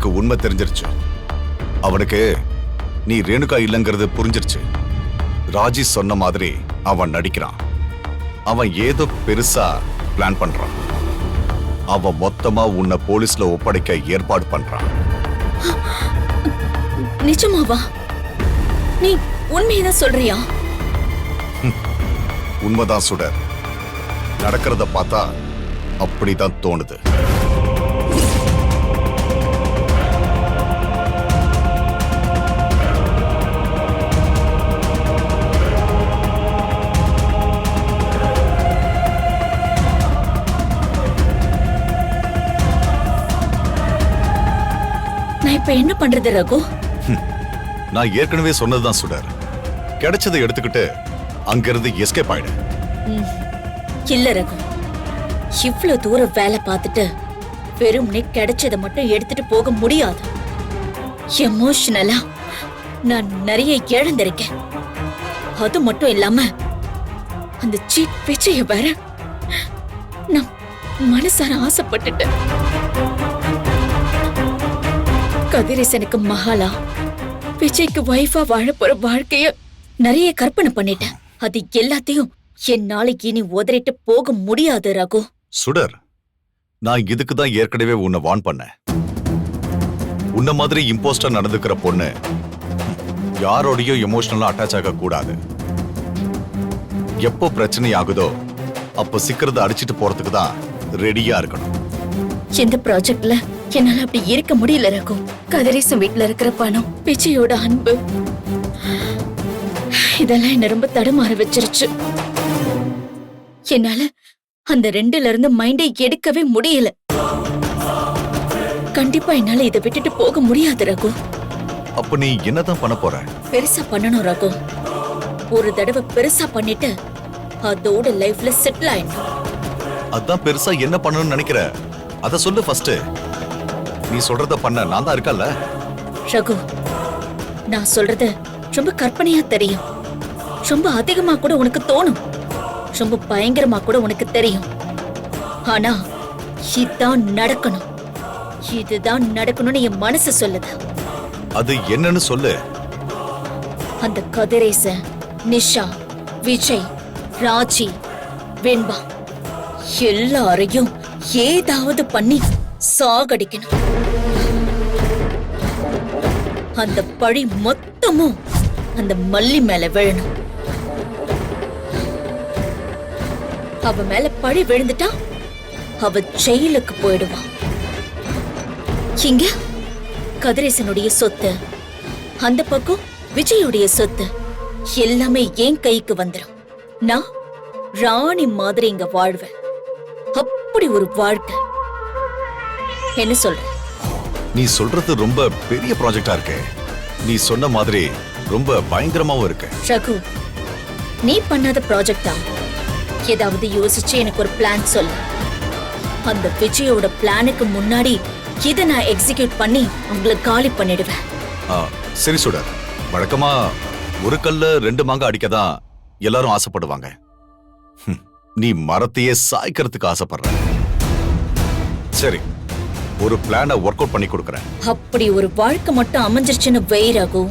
அவனுக்கு உண்மை தெரிஞ்சிருச்சு. அவனுக்கு நீ ரேணுகா இல்லைங்கிறது புரிஞ்சிருச்சு. ராஜி சொன்ன மாதிரி அவன் நடிக்கிறான். அவன் ஏதோ பெருசா பிளான் பண்றான். அவன் மொத்தமா உன்னை போலீஸ்ல ஒப்படைக்க ஏற்பாடு பண்றான். நிஜமாவா? நீ உண்மையதான் சொல்றியா? உண்மைதான் சுடர். நடக்கிறத பார்த்தா அப்படிதான் தோணுது. நான் இப்ப என்ன பண்றது ரகு? நான் ஏற்கனவே சொன்னதுதான் சுடர். கிடைச்சதை எடுத்துக்கிட்டு அங்கிருந்து எஸ்கேப் ஆயிடு. இல்ல ரகு, இவ்வளவு தூரம் வேலை பார்த்துட்டு வெறும்னே கிடைச்சதை மட்டும் எடுத்துட்டு போக முடியாது. எமோஷனலா நான் நிறைய இழந்திருக்கேன். அது மட்டும் இல்லாம அந்த சீட் விஜய வேற நான் மனசார ஆசைப்பட்டுட்டேன். கதிரேசனுக்கு மகாலா, விஜய்க்கு வைஃபா வாழ போற வாழ்க்கைய நிறைய கற்பனை பண்ணிட்டேன். அது எல்லாத்தையும் என்னால இனி உதறிட்டு போக முடியாது ரகு. சுடர், நான் இதுக்கு தான் ஏற்கனவே உன்னை வார்ன் பண்ணேன். உன்ன மாதிரி இம்போஸ்டா நடந்துக்கிற பொண்ணு யாரோடையும் எமோஷனலா அட்டாச் ஆக கூடாது. எப்போ பிரச்சனை ஆகுதோ அப்போ சிக்கிறத அடிச்சிட்டு போறதுக்கு தான் ரெடியா இருக்கணும். இந்த ப்ராஜெக்ட்ல என்னால அப்படி இருக்க முடியல ரகு. கதிரேசன் வீட்டுல இருக்கிற பணம், விஜயோட அன்பு, இதெல்லாம் என்ன ரொம்ப தடுமாற வச்சிருச்சு. என்னால அந்த ரெண்டுல இருந்து மைண்டை எடுக்கவே முடியல. கண்டிப்பா என்னால இதை விட்டுட்டு போக முடியாது ரகு. அப்ப நீ என்னதான் பண்ண போற? பெருசா பண்ணணும் ரகு. ஒரு தடவை பெருசா பண்ணிட்டு அதோட லைஃப்ல செட்டில் ஆயிடும். அதான் பெருசா என்ன பண்ணணும்னு நினைக்கிற? அத சொல்லு ஃபர்ஸ்ட். நீ சொல்றத பண்ண நான் தான் இருக்கல்ல. ரகு, நான் சொல்றது ரொம்ப கற்பனையா தெரியும். ரொம்ப அதிகமா கூட உனக்கு தோணும். ரொம்ப பயங்கரமா கூட உனக்கு தெரியும். ஆனா இதுதான் நடக்கணும். இதுதான் நடக்கணும்னு என் மனசு சொல்லுது. அது என்னன்னு சொல்லு. அந்த கதிரேசன், நிஷா, விஜய், ராஜி, வெண்பா எல்லாரையும் ஏதாவது பண்ணி சாகடிக்கணும். அந்த பழி மொத்தமும் அந்த மல்லி மேல விழணும். அவ மேல பழி விழுந்துட்டா அவ ஜெயிலுக்கு போயிடுவான். இங்க கதிரேசனுடைய சொத்து, அந்த பக்கம் விஜயுடைய சொத்து எல்லாமே என் கைக்கு வந்துடும். நான் ராணி மாதிரி இங்க வாழ்வேன். அப்படி ஒரு வாழ்க்கை. என்ன சொல்ற? நீ சொல்றது ரொம்ப பெரிய ப்ராஜெக்டா இருக்கு. நீ சொன்ன மாதிரி ரொம்ப பயங்கரமாவும் இருக்கு. ரகு, நீ பண்ணாத ப்ராஜெக்டா? ஏதாவது யோசிச்சு எனக்கு ஒரு பிளான் சொல்லு. அந்த விஜயோட பிளானுக்கு முன்னாடி இதை நான் எக்ஸிக்யூட் பண்ணி உங்களை காலி பண்ணிடுவேன். சரி சுடர், வழக்கமா ஒரு கல்ல ரெண்டு மாங்க அடிக்கதான் எல்லாரும் ஆசைப்படுவாங்க. நீ மரத்தையே சாய்க்கிறதுக்கு ஆசைப்படுற. சரி, ஒரு பிளானை ஒர்க் அவுட் பண்ணி கொடுக்கறேன். அப்படி ஒரு வாழ்க்கை மட்டும் அமைஞ்சிருச்சுன்னு வை ரகு.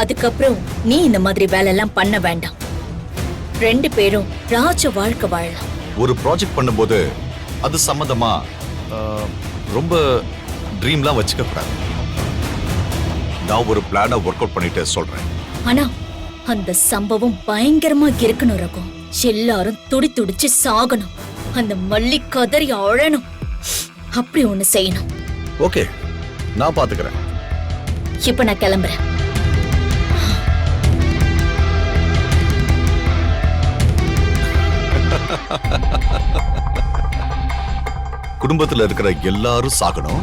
அதுக்கப்புறம் நீ இந்த மாதிரி வேலை எல்லாம் பண்ண வேண்டாம். ரெண்டு பேரும் ராஜ வாழ்க்கை வாழலாம். ஒரு ப்ராஜெக்ட் பண்ணும்போது அது சம்பந்தமா ரொம்ப ட்ரீம்லாம் வச்சுக்க கூடாது. நான் ஒரு பிளானை ஒர்க் அவுட் பண்ணிட்டு சொல்றேன். ஆனா அந்த சம்பவம் பயங்கரமா இருக்கணும் ரகு. எல்லாரும் துடி துடிச்சு சாகணும். அந்த மல்லி கதறி அழணும். அப்படி ஒண்ணு செய்யணும். ஓகே, நான் பாத்துக்கிறேன். இப்ப நான் கிளம்புறேன். குடும்பத்துல இருக்கிற எல்லாரும் சாகணும்.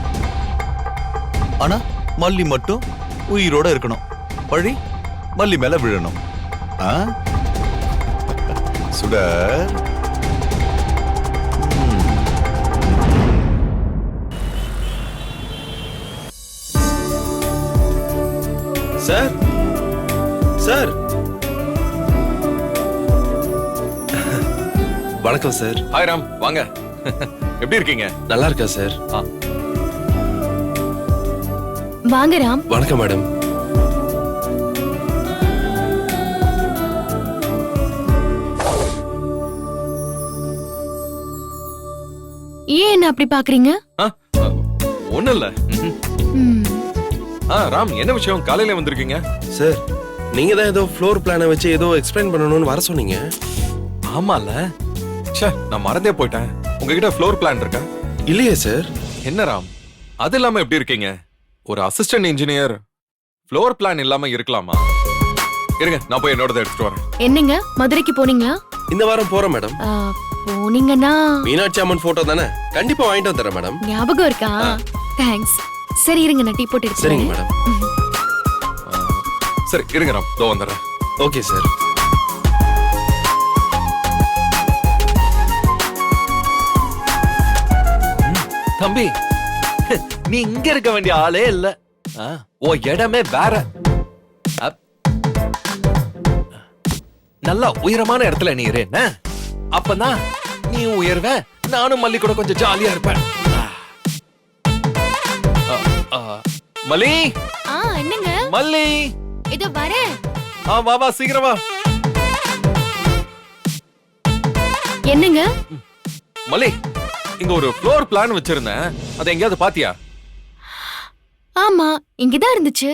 ஆனா மல்லி மட்டும் உயிரோட இருக்கணும். பழி மல்லி மேல விழணும். சுடர், சார் சார் வணக்கம் சார். ஹாய் ராம், வாங்க. எப்படி இருக்கீங்க? நல்லா இருக்கா சார்? வாங்க ராம். வணக்கம் மேடம். ஏன் என்ன அப்படி பாக்குறீங்க? ஒண்ணும் இல்ல. ம், ராம், என்ன விஷயம் காலையில வந்திருக்கீங்க? சார், நீங்க தான் ஏதோ ஃப்ளோர் பிளானை வச்சு ஏதோ எக்ஸ்பிளைன் பண்ணணும்னு வர சொன்னீங்க. ஆமால. ச்சே, நான் மறந்தே போயிட்டேன். உங்ககிட்ட ஃப்ளோர் பிளான் இருக்கா? இல்லையே சார். என்ன ராம், அது இல்லாம எப்படி இருக்கீங்க? ஒரு அசிஸ்டன்ட் இன்ஜினியர் ஃப்ளோர் பிளான் இல்லாம இருக்கலாமா? இருங்க, நான் போய் என்னோடத எடுத்துட்டு வரேன். என்னங்க மதுரைக்கு போனீங்களா? இந்த வாரம் போறேன் மேடம். போனீங்கன்னா மீனாட்சி அம்மன் போட்டோ தானே, கண்டிப்பா வாங்கிட்டு வந்துடுறேன் மேடம். ஞாபகம் இருக்கா? தேங்க்ஸ். சரி இருங்க, நான் டீ போட்டு எடுத்து சரிங்க வரேன். மேடம். சரி இருங்க ராம், இதோ வந்துடுறேன். Okay sir. தம்பி, நீ இங்க இருக்க வேண்டிய ஆளே இல்ல. ஓ இடமே வேற. அப். நல்லா உயரமான இடத்துல நீ இரு என்ன? அப்பதான் நீ உயர்வ, நானும் மல்லி கூட கொஞ்சம் ஜாலியா இருப்பேன். மல்லி, என்னங்க? மல்லி, இதோ வரேன். வா வா, சீக்கிரம் வா. என்னங்க? மல்லி, இங்க ஒரு ஃப்ளோர் பிளான் வச்சிருந்தேன், அதை எங்கயாவது பாத்தியா? ஆமா, இங்கதான் இருந்துச்சு.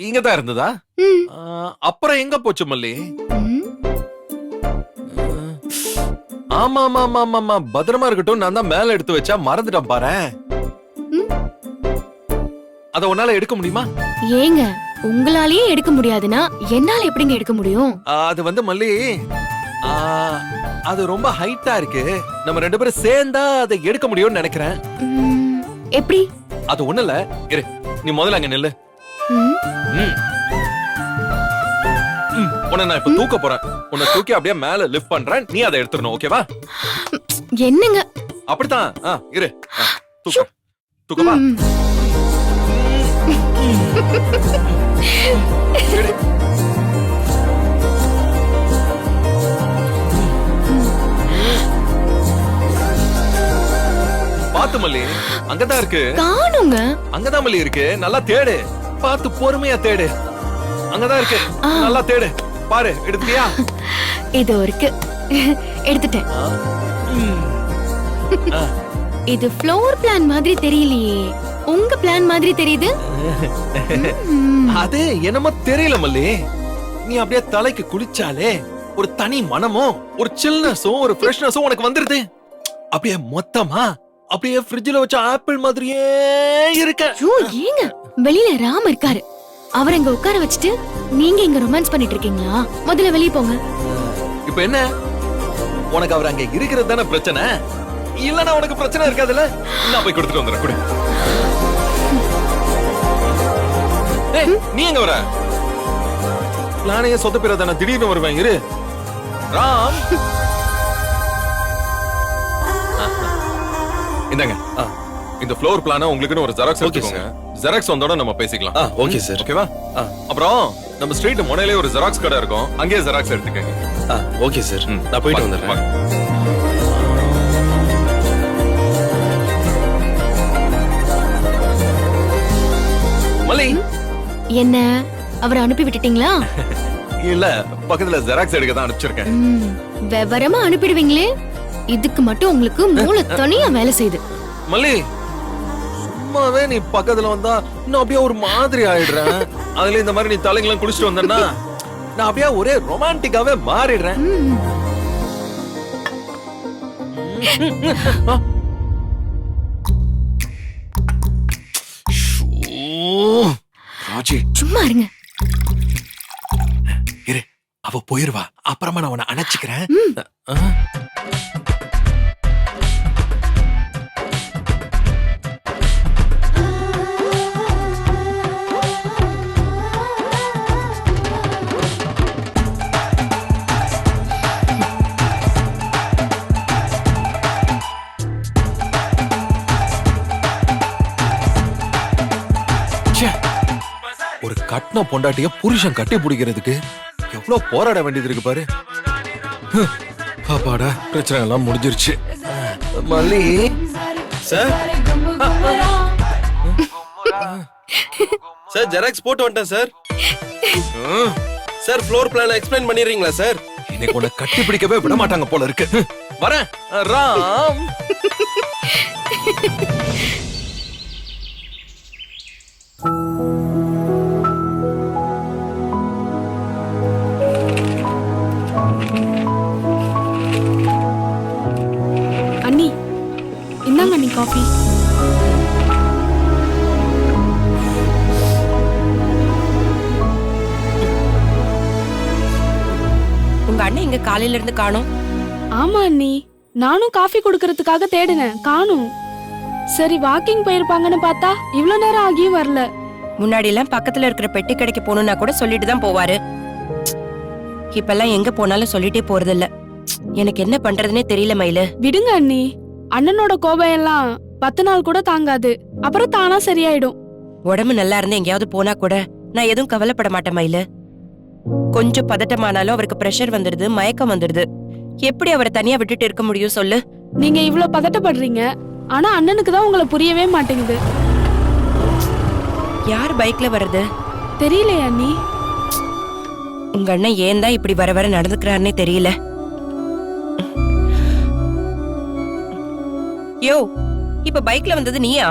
இங்கதான் இருந்ததா? ம், அப்புறம் எங்க போச்சு மல்லி? ம். ஆமா ஆமா ஆமா ஆமா ஆமா, பத்திரமா இருக்கட்டும். நான் தான் மேல எடுத்து வச்சா மறந்துட்டேன் பாரு. ம். அத உன்னால எடுக்க முடியுமா? ஏங்க, உங்களாலேயே எடுக்க முடியாதுன்னா என்னால எப்படிங்க எடுக்க முடியும்? அது வந்து மல்லி, ஆ, அது ரொம்ப ஹைட்டா இருக்கு. நம்ம ரெண்டு பேரும் சேர்ந்தா அதை எடுக்க முடியும்னு நினைக்கிறேன். ம், எப்படி? அது ஒண்ணு இல்ல, இரு, நீ முதல்ல அங்க நில்லு. ம், ம். உன்னை நான் இப்ப தூக்க போறேன். உன்னை தூக்கி அப்படியே மேல லிஃப்ட் பண்றேன், நீ அதை எடுத்துடணும், ஓகேவா? என்னங்க? அப்படித்தான். இரு, தூக்க தூக்கவா? ம். இரு. பாத்து மல்லி, அங்கதான் இருக்கு. காணுங்க. அங்கதான் மல்லி இருக்கு, நல்லா தேடு. பாத்து பொறுமையா தேடு. அங்கதான் இருக்கு, நல்லா தேடு. பாரு, எடுத்துட்டியா? இது இருக்கு, எடுத்துட்டேன். இது ஃப்ளோர் பிளான் மாதிரி தெரியலையே, உங்க பிளான் மாதிரி தெரியுது. ம். அது என்னமோ தெரியல மல்லி, நீ அப்படியே தலைக்கு குளிச்சாலே ஒரு தனி மனமும் ஒரு சில்னஸும் ஒரு ஃப்ரெஷ்னஸும் உனக்கு வந்துருது. அப்படியே மொத்தமா அப்படியே ஃப்ரிட்ஜ்ல வச்ச ஆப்பிள் மாதிரியே இருக்க. ஐயோ, ஏங்க, வெளியில ராம் இருக்காரு. அவர் அங்க உட்கார வச்சுட்டு நீங்க இங்க ரொமான்ஸ் பண்ணிட்டு இருக்கீங்களா? முதல்ல வெளிய போங்க. இப்ப என்ன, உனக்கு அவர் அங்க இருக்கிறது தானே பிரச்சனை? இல்லனா உனக்கு பிரச்சனை இருக்காதுல்ல? நான் போய் கொடுத்துட்டு வந்துடுறேன். குடு. ஏய், நீ எங்க வர? பிளானையே சொதப்பிடாத, நான் திடீர்னு வருவேன். இரு ராம். இந்தாங்க, இந்த ஃப்ளோர் பிளான உங்களுக்குன்னு ஒரு ஜெராக்ஸ் எடுத்துக்கோங்க. ஜெராக்ஸ் வந்தோட நம்ம பேசிக்கலாம். Okay sir. ஓகேவா? அப்புறம் நம்ம ஸ்ட்ரீட் முனையிலே ஒரு ஜெராக்ஸ் கடை இருக்கும், அங்கேயே ஜெராக்ஸ் எடுத்துக்கங்க. ஓகே சார், நான் போயிட்டு வந்துடுறேன். மல்லி, என்ன, அவரை அனுப்பி விட்டுட்டீங்களா? இல்ல, பக்கத்துல ஜெராக்ஸ் எடுக்க தான் அனுப்பிச்சிருக்கேன். ம், விவரமா அனுப்பிடுவீங்களே. இதுக்கு மட்டும் உங்களுக்கு மூளை தனியா வேலை செய்யுது. மல்லி, சும்மாவே நீ பக்கத்துல வந்தா நான் அப்படியே ஒரு மாதிரி ஆயிடுறேன். அதுல இந்த மாதிரி நீ தலைங்கெல்லாம் குளிச்சுட்டு வந்தேன்னா நான் அப்படியே ஒரே ரொமான்டிக்காவே மாறிடுறேன். ம். ராஜி, சும்மா இருங்க. இரு, அவ போயிருவா. அப்புறமா நான் உன்னை அணைச்சிக்கிறேன். ஒரு கட்டின பொண்டாட்டிய புருஷன் கட்டி பிடிக்கிறதுக்கு எவ்வளவு போராட வேண்டியது இருக்கு பாரு. அப்பாடா, பிரச்சனை எல்லாம் முடிஞ்சிருச்சு. மல்லி சார், சார் ஜெராக்ஸ் போட்டு வந்துட்டேன் sir. Sir floor plan explain பண்ணிடுறீங்களா சார்? இன்னைக்கு உன்னை கட்டி பிடிக்கவே விட மாட்டாங்க போல இருக்கு. வரேன் ராம். அண்ணி இந்தாங்க அண்ணி காஃபி. உங்க அண்ணன் இங்க காலையில இருந்து காணோம். ஆமா அண்ணி, நானும் காஃபி கொடுக்கறதுக்காக தேடினேன், காணும். சரி வாக்கிங் போயிருப்பாங்கன்னு பார்த்தா இவ்ளோ நேரம் ஆகியும் வரல. முன்னாடி எல்லாம் பக்கத்துல இருக்கிற பெட்டி கடைக்கு போகணும்னா கூட சொல்லிட்டு தான் போவாரு. இப்பெல்லாம் எங்க போனாலும் சொல்லிட்டே போறது இல்ல. எனக்கு என்ன பண்றதுன்னே தெரியல மயிலு. விடுங்க அண்ணி, அண்ணனோட கோபம் எல்லாம் 10 நாள் கூட தாங்காது, அப்புறம் தானா சரியாயிடும். உடம்பு நல்லா இருந்து எங்கேயாவது போனா கூட நான் எதுவும் கவலைப்பட மாட்டேன் மயிலு. கொஞ்சம் பதட்டமானாலும் அவருக்கு பிரஷர் வந்துடுது, மயக்கம் வந்துடுது. எப்படி அவரை தனியா விட்டுட்டு இருக்க முடியும் சொல்லு? நீங்க இவ்ளோ பதட்டப்படுறீங்க, ஆனா அண்ணனுக்கு தான் உங்களை புரியவே மாட்டேங்குது. யார் பைக்ல வர்றது தெரியலையா அண்ணி? உங்க அண்ணன் ஏன் தான் இப்படி வர வர நடந்துக்கிறாருன்னே தெரியல. யோ, இப்ப பைக்ல வந்தது நீயா?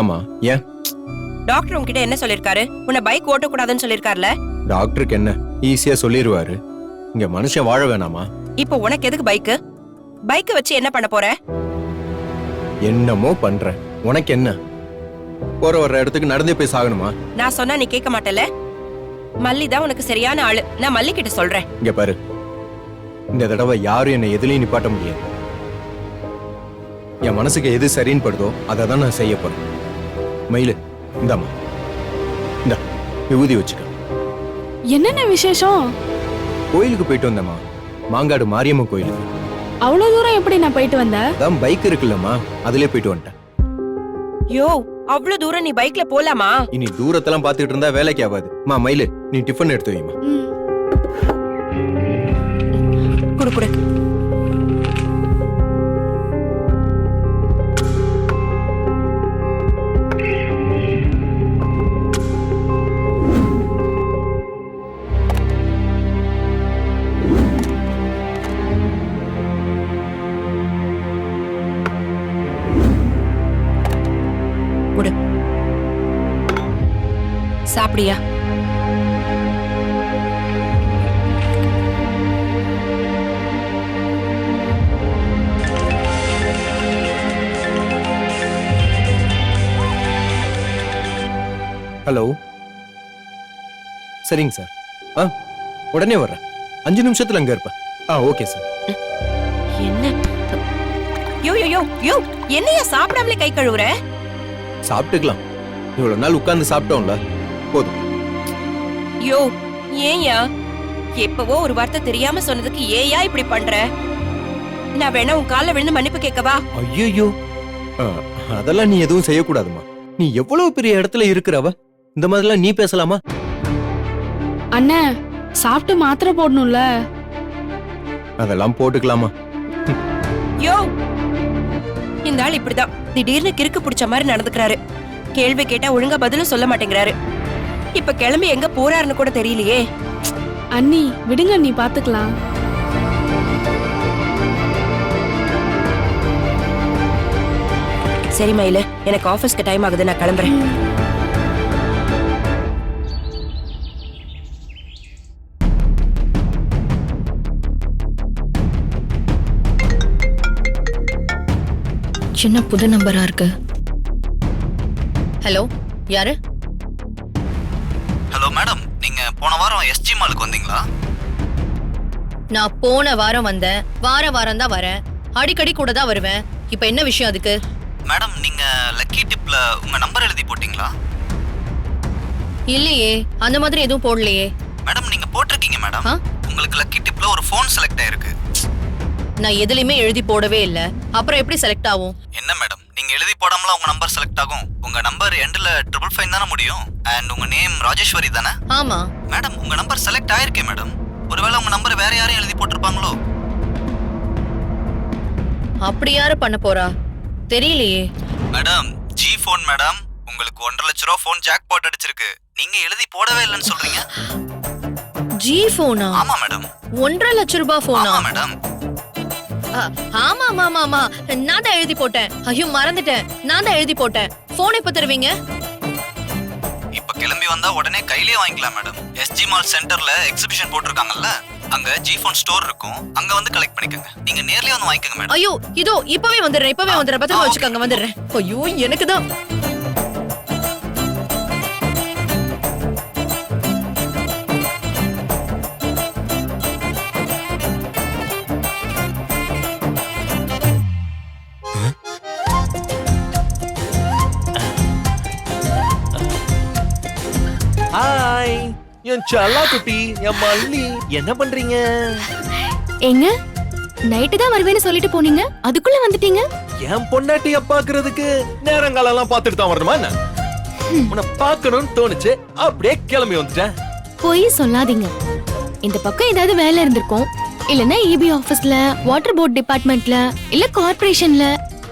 ஆமா, ஏன்? டாக்டர் உன்கிட்ட என்ன சொல்லிருக்காரு? உன்னை பைக் ஓட்டக்கூடாதுன்னு சொல்லிருக்காருல? டாக்டருக்கு என்ன ஈஸியா சொல்லிடுவாரு. இங்க மனுஷன் வாழ வேணாமா? இப்ப உனக்கு எதுக்கு பைக்கு? பைக்க வச்சு என்ன பண்ண போற? என்னமோ பண்றேன், உனக்கு என்ன? போற வர்ற இடத்துக்கு நடந்தே போய் சாகணுமா? நான் சொன்னா நீ கேட்க மாட்டல. மல்லி தான் உனக்கு சரியான ஆளு. நான் மல்லி கிட்ட சொல்றேன். இங்க பாரு, இந்த தடவை யாரும் என்னை எதுலயும் நிப்பாட்ட முடியாது. என் மனசுக்கு எது சரின்னு படுதோ அதை தான் நான் செய்ய போறேன். மயிலு, இந்தாம்மா, இந்தா விபூதி வச்சுக்க. என்னென்ன விசேஷம்? கோயிலுக்கு போயிட்டு வந்தேம்மா, மாங்காடு மாரியம்மன் கோயிலுக்கு. அவ்வளவு தூரம் எப்படி நான் போயிட்டு வந்தேன்? அதான் பைக் இருக்குல்லம்மா, அதுலயே போயிட்டு வந்துட்டேன். யோ, அவ்வளவு தூரம் நீ பைக்ல போலாமா? இனி தூரத்தெல்லாம் பாத்துக்கிட்டு இருந்தா வேலைக்கு ஆகாது. மயிலு, நீ டிஃபன் எடுத்து வைமா. ம். குடு குடு. குடு. சாப்பிடியா? ஹலோ, சரிங்க சார். உடனே வர்றேன், 5 நிமிஷத்துல அங்க இருப்பேன். Okay sir. என்ன? யோ யோ யோ யோ, என்னையா சாப்பிடாமலே கை கழுவுற? சாப்பிட்டுக்கலாம், இவ்வளவு நாள் உட்கார்ந்து சாப்பிட்டோம்ல, போதும். யோ, ஏன்யா? எப்பவோ ஒரு வார்த்தை தெரியாம சொன்னதுக்கு ஏயா இப்படி பண்ற? நான் வேணா உன் கால்ல விழுந்து மன்னிப்பு கேட்கவா? ஐயோ, அதெல்லாம் நீ எதுவும் செய்யக்கூடாதுமா. நீ எவ்வளவு பெரிய இடத்துல இருக்கிறவ, இந்த மாதிரிலாம் நீ பேசலாமா? அண்ணே, சாப்பிட்டு மாத்திரை போடணும்ல. அதெல்லாம் போட்டுக்கலாமா? யோ, இந்த ஆள் இப்படிதான் திடீர்னு கிறுக்கு பிடிச்ச மாதிரி நடந்துக்கிறாரு. கேள்வி கேட்டா ஒழுங்கா பதிலும் சொல்ல மாட்டேங்கிறாரு. இப்ப கிளம்பி எங்க போறாருன்னு கூட தெரியலையே. அண்ணி விடுங்க, நீ பாத்துக்கலாம். சரி மயிலு, எனக்கு ஆபீஸ்க்கு டைம் ஆகுது, நான் கிளம்புறேன். சின்ன புது நம்பரா இருக்கு. ஹலோ, யாரு? ஹலோ மேடம், நீங்க போன வாரம் எஸ்ஜி மாலுக்கு வந்தீங்களா? நான் போன வாரம் வந்தேன், வாரம் தான் வரேன், அடிக்கடி கூட தான் வருவேன். இப்ப என்ன விஷயம் அதுக்கு? மேடம், நீங்க லக்கி டிப்ல உங்க நம்பர் எழுதி போட்டீங்களா? இல்லையே, அந்த மாதிரி எதுவும் போடலையே. மேடம், நீங்க போட்டிருக்கீங்க மேடம். உங்களுக்கு லக்கி டிப்ல ஒரு ஃபோன் செலக்ட் ஆயிருக்கு. நான் எதுலயுமே எழுதி போடவே இல்ல, அப்புறம் எப்படி செலக்ட் ஆகும்? என்ன மேடம், நீங்க எழுதி போடாமல உங்க நம்பர் செலக்ட் ஆகும்? உங்க நம்பர் எண்ட்ல 555 தானே முடியும். அண்ட் உங்க நேம் ராஜேஸ்வரி தானே? ஆமா மேடம், உங்க நம்பர் செலக்ட் ஆயிருக்கே மேடம். ஒருவேளை உங்க நம்பர் வேற யாரையும் எழுதி போட்டிருப்பாங்களோ? அப்படி யாரு பண்ண போறா? தெரியலையே. Madam, G phone madam. உங்களுக்கு 1.5 லட்ச ரூபா போன் ஜாக்பாட் அடிச்சிருக்கு. நீங்க எழுதி போடவே இல்லைன்னு சொல்றீங்க. ஜி போனா? ஆமா மேடம். 1.5 லட்ச ரூபாய் போனா? ஆமா மேடம். ஆமா ஆமா ஆமா, நான் தான் எழுதி போட்டேன். ஐயோ மறந்துட்டேன், நான் தான் எழுதி போட்டேன். போன் எப்ப தருவீங்க? இப்ப கிளம்பி வந்தா உடனே கையிலே வாங்கிக்கலாம் மேடம். எஸ்ஜி மால் சென்டர்ல எக்ஸிபிஷன் போட்டிருக்காங்கல்ல, அங்க ஜி போன் ஸ்டோர் இருக்கும். அங்க வந்து கலெக்ட் பண்ணிக்கோங்க. நீங்க நேர்லயே வந்து வாங்கிக்கோங்க மேடம். ஐயோ இதோ இப்பவே வந்துடுறேன், இப்பவே வந்துடுறேன். பத்திரமா வச்சுக்கோங்க, வந்துடுறேன். ஐயோ எனக்கு தான். ஹாய் என் செல்லா குட்டி, என் மல்லி, என்ன பண்றீங்க? எங்க நைட்டு தான் வருவேன்னு சொல்லிட்டு போனீங்க, அதுக்குள்ள வந்துட்டீங்க. என் பொண்டாட்டிய பாக்குறதுக்கு நேரங்காலெல்லாம் பார்த்துட்டு தான் வரணுமா என்ன? உன்னை பார்க்கணும்னு தோணுச்சு, அப்படியே கிளம்பி வந்துட்டேன். போய் சொல்லாதீங்க. இந்த பக்கம் ஏதாவது வேலை இருந்திருக்கும், இல்லனா இபி ஆபீஸ்ல, வாட்டர் போர்ட் டிபார்ட்மெண்ட்ல, இல்ல கார்ப்பரேஷன்ல,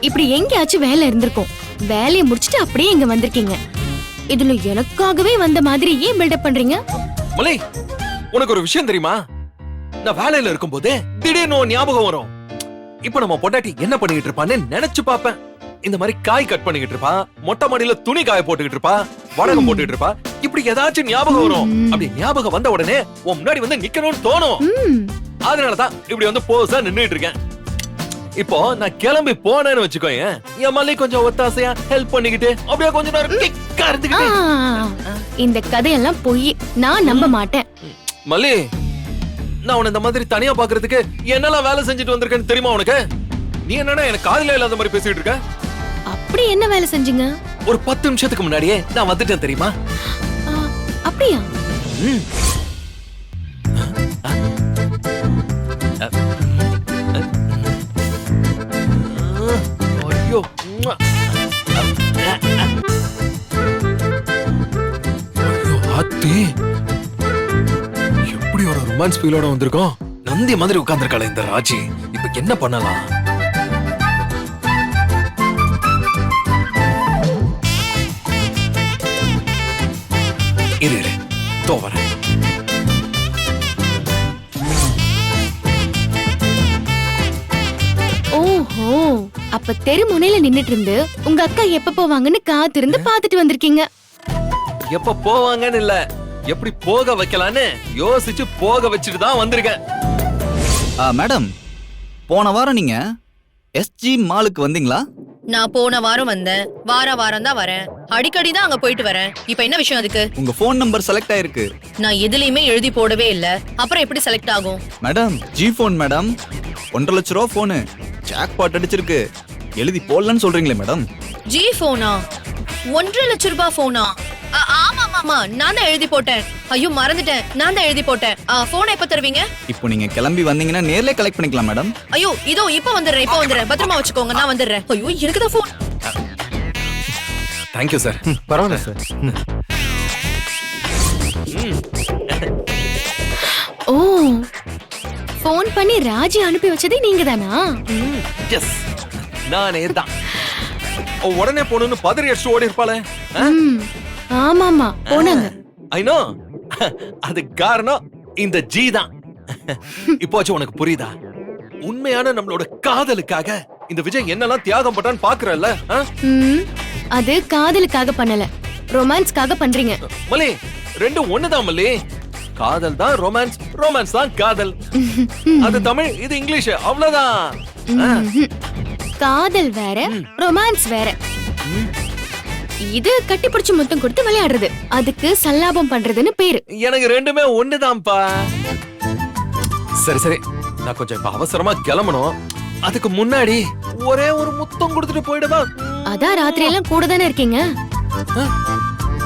இப்படி எங்கேயாச்சும் வேலை இருந்திருக்கும். வேலையை முடிச்சிட்டு அப்படியே இங்க வந்திருக்கீங்க. இதுல எனக்காகவே வந்த மாதிரி ஏன் பில்டப் பண்றீங்க? மலை, உனக்கு ஒரு விஷயம் தெரியுமா? நான் வேலையில இருக்கும்போது திடீர்னு ஒரு ஞாபகம் வரும். இப்ப நம்ம பொண்டாட்டி என்ன பண்ணிக்கிட்டு இருப்பான்னு நினைச்சு பாப்பேன். இந்த மாதிரி காய் கட் பண்ணிக்கிட்டு இருப்பா, மொட்டை மாடியில துணி காய போட்டுக்கிட்டு இருப்பா, வடகம் போட்டுக்கிட்டு இருப்பா. இப்படி ஏதாச்சும் ஞாபகம் வரும். அப்படி ஞாபகம் வந்த உடனே உன் முன்னாடி வந்து நிக்கணும்னு தோணும். அதனாலதான் இப்படி வந்து போஸா நின்னுட்டு இருக்கேன். இப்போ நான் கிளம்பி போனேன்னு வச்சுக்கோங்க, என் மல்லி கொஞ்சம் ஒத்தாசையா ஹெல்ப் பண்ணிக்கிட்டு அப்படியே கொஞ்ச நேரம் கிக்கா இருந்துக்கிட்டு. இந்த கதையெல்லாம் போய் நான் நம்ப மாட்டேன். மல்லி, நான் உன்னை இந்த மாதிரி தனியா பாக்குறதுக்கு என்னெல்லாம் வேலை செஞ்சுட்டு வந்திருக்கேன்னு தெரியுமா உனக்கு? நீ என்னன்னா எனக்கு காதுல இல்லாத மாதிரி பேசிட்டு இருக்க. அப்படி என்ன வேலை செஞ்சீங்க? ஒரு 10 நிமிஷத்துக்கு முன்னாடியே நான் வந்துட்டேன் தெரியுமா? அப்படியா? ஐயோ, ஆத்தி, எப்படி ஒரு ரொமான்ஸ் ஃபீலோட வந்திருக்கோம். நந்தி மாதிரி உட்கார்ந்திருக்காளே இந்த ராஜி. இப்ப என்ன பண்ணலாம்? இரு தோ வரேன். ஓஹோ, அப்ப தெருமுனையில நின்னுட்டு இருந்து உங்க அக்கா எப்ப போவாங்கன்னு காத்திருந்து பாத்துட்டு வந்திருக்கீங்க. எப்ப போவாங்கன்னு இல்ல, எப்படி போக வைக்கலான்னு யோசிச்சு போக வச்சுட்டு தான் வந்திருக்கேன். மேடம், போன வாரம் நீங்க எஸ்ஜி மாலுக்கு வந்தீங்களா? நான் போன வாரம் வந்தேன், வாரம் தான் வரேன். அடிக்கடி தான் அங்க போயிட்டு வரேன். இப்ப என்ன விஷயம் அதுக்கு? உங்க போன் நம்பர் செலக்ட் ஆயிருக்கு. நான் எதுலயுமே எழுதி போடவே இல்ல, அப்புறம் எப்படி செலக்ட் ஆகும்? Madam, G phone madam. 1.5 லட்ச ரூபா போனு ஜாக்பாட் அடிச்சிருக்கு. எழுதி போடலன்னு சொல்றீங்களே மேடம். ஜி போனா? 1.5 லட்ச ரூபாய் போனா? ஆமா ஆமா, நான் தான் எழுதி போட்டேன். ஐயோ மறந்துட்டேன், நான் தான் எழுதி போட்டேன். போன் எப்ப தருவீங்க? இப்போ நீங்க கிளம்பி வந்தீங்கன்னா நேர்ல கலெக்ட் பண்ணிக்கலாம் மேடம். ஐயோ இதோ இப்ப வந்துடுறேன், இப்ப வந்துடுறேன். பத்திரமா வச்சுக்கோங்க, நான் வந்துடுறேன். ஐயோ எனக்கு தான் போன். Thank you sir. பரவாயில்ல சார். ஓ, போன் பண்ணி ராஜி அனுப்பி வச்சதே நீங்க தானா? எஸ், நானே தான். உடனே போகணும்னு பதறி அடிச்சு ஓடி இருப்பாளே. ஆமாமா, போனாங்க. I know. அது காரணம் இந்த ஜி தான். இப்போச்சு உனக்கு புரியுதா? உண்மையான நம்மளோட காதலுக்காக இந்த விஜய் என்னெல்லாம் தியாகம் பண்றான்னு பாக்குறல்ல? அது காதலுக்காக பண்ணல, ரொமான்ஸ்க்காக பண்றீங்க. மல்லி, ரெண்டும் ஒண்ணுதான் மல்லி. காதல் தான் ரொமான்ஸ், ரொமான்ஸ் தான் காதல். அது தமிழ், இது இங்கிலீஷ், அவ்வளவுதான். காதல் வேற, ரொமான்ஸ் வேற. இது கட்டி பிடிச்சு முத்தம் கொடுத்து விளையாடுறது, அதுக்கு சல்லாபம் பண்றதுன்னு பேரு. எனக்கு ரெண்டுமே ஒண்ணுதான்ப்பா. சரி சரி, நான் கொஞ்சம் இப்ப அவசரமா கிளம்பணும். அதுக்கு முன்னாடி ஒரே ஒரு முத்தம் கொடுத்துட்டு போயிடுவா. அதான் ராத்திரி எல்லாம் கூட தானே இருக்கீங்க,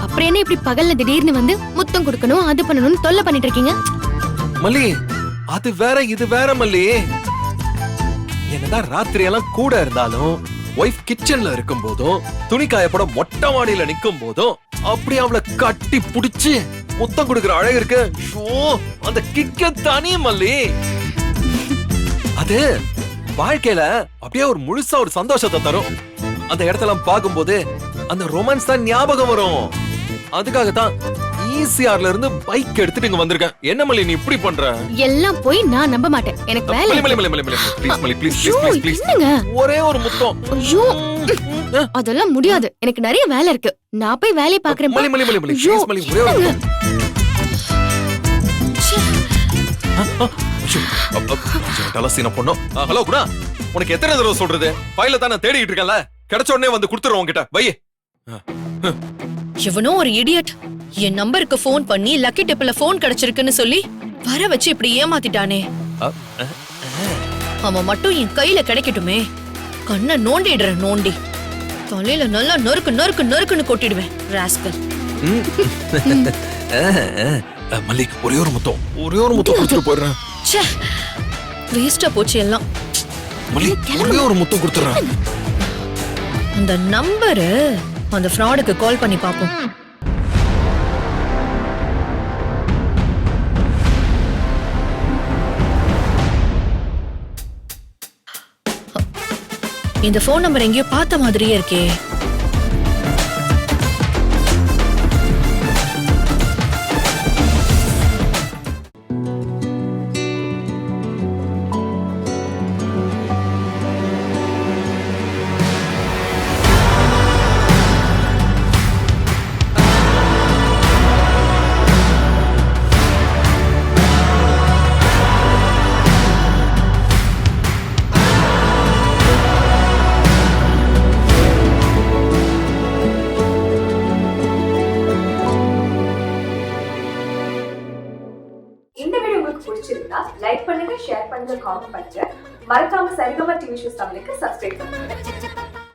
அப்புறம் என்ன இப்படி பகல்ல திடீர்னு வந்து முத்தம் கொடுக்கணும், அது பண்ணணும்னு தொல்லை பண்ணிட்டு இருக்கீங்க? மல்லி, அது வேற இது வேற மல்லி. என்னதான் ராத்திரி எல்லாம் கூட இருந்தாலும், ஒய்ஃப் கிச்சன்ல இருக்கும் போதும், துணி காயப்பட மொட்டை மாடியில நிக்கும் போதும், அப்படி அவளை கட்டி புடிச்சு முத்தம் கொடுக்கிற அழகு இருக்கு. அந்த கிக்க தனி மல்லி. அது வாழ்க்கையில அப்படியே ஒரு முழுசா ஒரு சந்தோஷத்தை தரும். அந்த இடத்துல பார்க்கும்போது அந்த ரொமான்ஸ் தான் ஞாபகம் வரும். அதுக்காக தான் ஈசிஆர்ல இருந்து பைக் எடுத்துட்டு இங்க வந்திருக்கேன். என்ன மல்லி நீ இப்படி பண்ற? எல்லாம் போய் நான் நம்ப மாட்டேன். எனக்கு வேலை ப்ளீஸ் மல்லி ப்ளீஸ் ஐயோ, ப்ளீஸ் ப்ளீஸ் என்னங்க? ஒரே ஒரு முத்தம். ஐயோ அதெல்லாம் முடியாது. எனக்கு நிறைய வேலை இருக்கு. நான் போய் வேலையை பாக்குறேன். மல்லி மல்லி மல்லி ஐயோ, ப்ளீஸ் மல்லி ஒரே ஒரு என்னங்க? டலசீன பொண்ணு. ஹலோ குணா, உனக்கு எத்தனை தடவை சொல்றது? ஃபைல தான் நான் தேடிட்டு இருக்கேன்ல, கிடைச்ச உடனே வந்து கொடுத்துறேன் உன்கிட்ட. வை. இவனோ ஒரு இடியட். என் நம்பருக்கு ஃபோன் பண்ணி லக்கி டிப்ல ஃபோன் கிடைச்சிருக்குன்னு சொல்லி வர வச்சு இப்படி ஏமாத்திட்டானே. அவன் மட்டும் என் கையில கிடைக்கட்டுமே. கண்ணை நோண்டிடுறேன், நோண்டி தலையில நல்லா நொறுக்கு நொறுக்கு நொறுக்குன்னு கொட்டிடுவேன். ராஸ்கல். மல்லி ஒரே ஒரு முத்தம் கொடுத்துட்டு போயிடுறேன். ச்சே, வேஸ்டா போச்சு எல்லாம். மல்லி ஒரே ஒரு முத்தம் கொடுத்துறேன். அந்த நம்பரு அந்த ஃப்ராடுக்கு கால் பண்ணி பாப்போம். இந்த ஃபோன் நம்பர் எங்கேயோ பார்த்த மாதிரியே இருக்கே. இந்த வீடியோ உங்களுக்கு பிடிச்சிருந்தா லைக் பண்ணுங்க, ஷேர் பண்ணுங்க, காமெண்ட் பண்ணுங்க. மறக்காம சரிகமா டிவி ஷோஸ் தமிழுக்கு சப்ஸ்கிரைப் பண்ணுங்க.